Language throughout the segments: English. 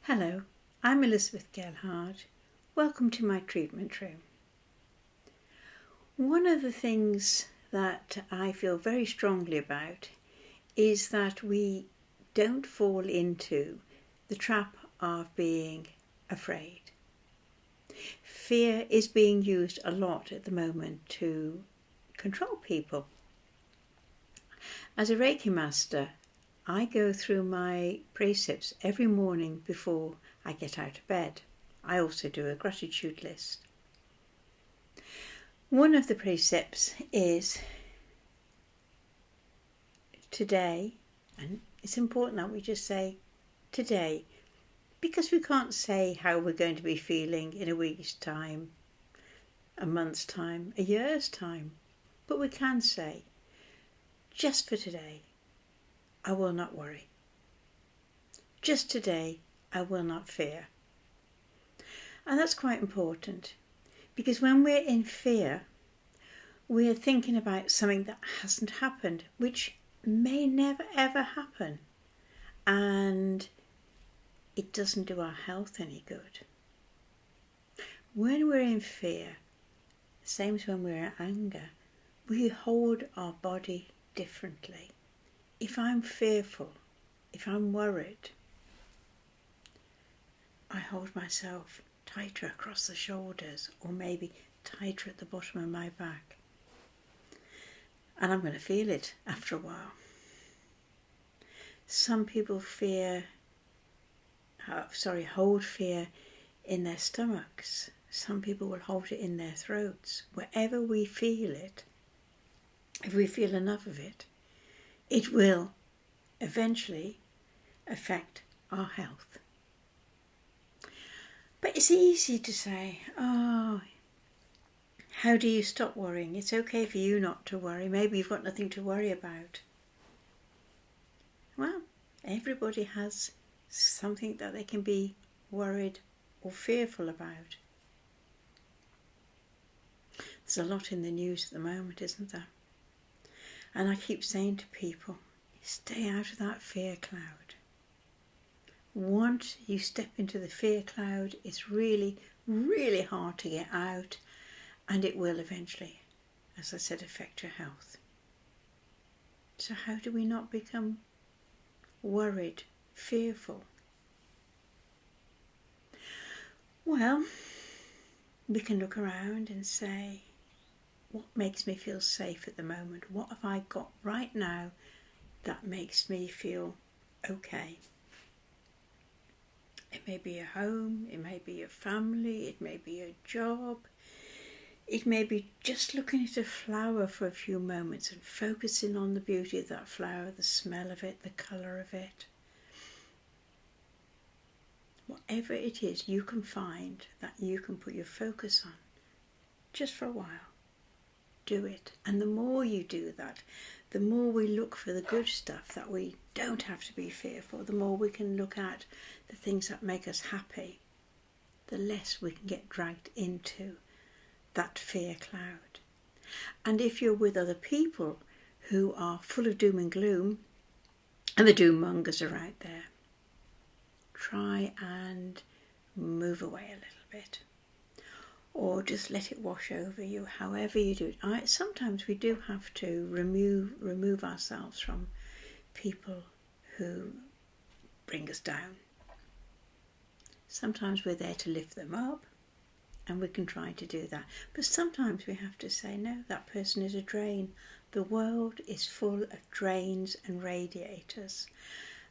Hello, I'm Elizabeth Gelhard. Welcome to my treatment room. One of the things that I feel very strongly about is that we don't fall into the trap of being afraid. Fear is being used a lot at the moment to control people. As a Reiki master, I go through my precepts every morning before I get out of bed. I also do a gratitude list. One of the precepts is today, and it's important that we just say today, because we can't say how we're going to be feeling in a week's time, a month's time, a year's time, but we can say, just for today, I will not worry. Just today, I will not fear. And that's quite important, because when we're in fear, we're thinking about something that hasn't happened, which may never ever happen. And it doesn't do our health any good. When we're in fear, same as when we're in anger, we hold our body differently. If I'm fearful, if I'm worried, I hold myself tighter across the shoulders, or maybe tighter at the bottom of my back. And I'm going to feel it after a while. Some people hold fear in their stomachs. Some people will hold it in their throats. Wherever we feel it, if we feel enough of it, it will eventually affect our health. But it's easy to say, how do you stop worrying? It's okay for you not to worry. Maybe you've got nothing to worry about. Well, everybody has something that they can be worried or fearful about. There's a lot in the news at the moment, isn't there? And I keep saying to people, stay out of that fear cloud. Once you step into the fear cloud, it's really, really hard to get out, and it will eventually, as I said, affect your health. So how do we not become worried, fearful? Well, we can look around and say, what makes me feel safe at the moment? What have I got right now that makes me feel okay? It may be a home, it may be a family, it may be a job. It may be just looking at a flower for a few moments and focusing on the beauty of that flower, the smell of it, the colour of it. Whatever it is you can find that you can put your focus on, just for a while. Do it. And the more you do that, the more we look for the good stuff that we don't have to be fearful, the more we can look at the things that make us happy, the less we can get dragged into that fear cloud. And if you're with other people who are full of doom and gloom, and the doom mongers are out there, try and move away a little bit. Or just let it wash over you, however you do it. Sometimes we do have to remove ourselves from people who bring us down. Sometimes we're there to lift them up, and we can try to do that. But sometimes we have to say, no, that person is a drain. The world is full of drains and radiators.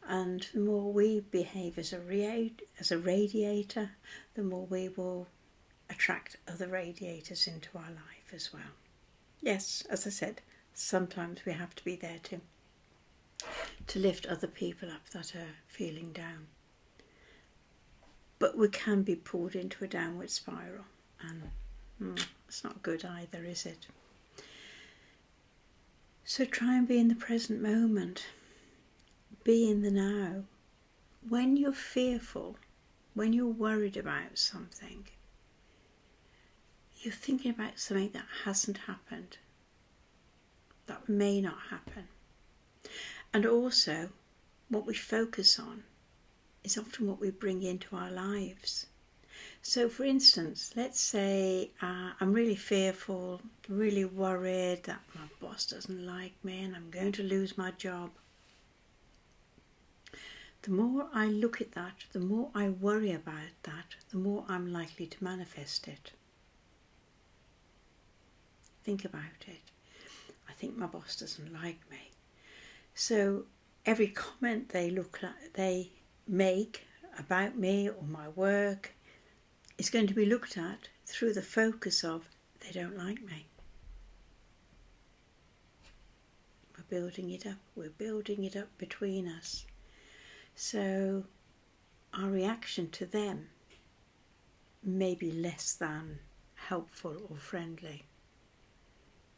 And the more we behave as a radiator, the more we will attract other radiators into our life as well. Yes, as I said, sometimes we have to be there to lift other people up that are feeling down. But we can be pulled into a downward spiral, and it's not good either, is it? So try and be in the present moment. Be in the now. When you're fearful, when you're worried about something, you're thinking about something that hasn't happened, that may not happen. And also, what we focus on is often what we bring into our lives. So for instance, let's say I'm really fearful, really worried that my boss doesn't like me and I'm going to lose my job. The more I look at that, the more I worry about that, the more I'm likely to manifest it. Think about it. I think my boss doesn't like me. So every comment they make about me or my work is going to be looked at through the focus of they don't like me. We're building it up. We're building it up between us. So our reaction to them may be less than helpful or friendly.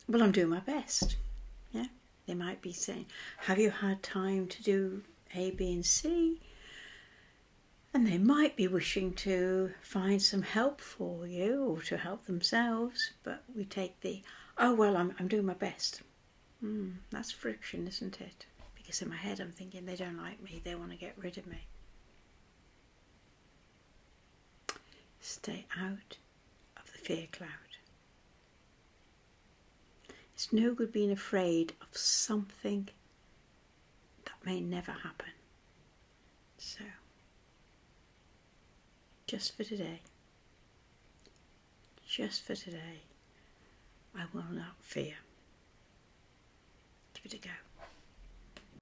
Well, I'm doing my best. Yeah, they might be saying, have you had time to do A, B and C? And they might be wishing to find some help for you or to help themselves, but we take the, oh well, I'm doing my best. That's friction, isn't it? Because in my head I'm thinking they don't like me, they want to get rid of me. Stay out of the fear cloud. It's no good being afraid of something that may never happen. So, just for today, I will not fear. Give it a go.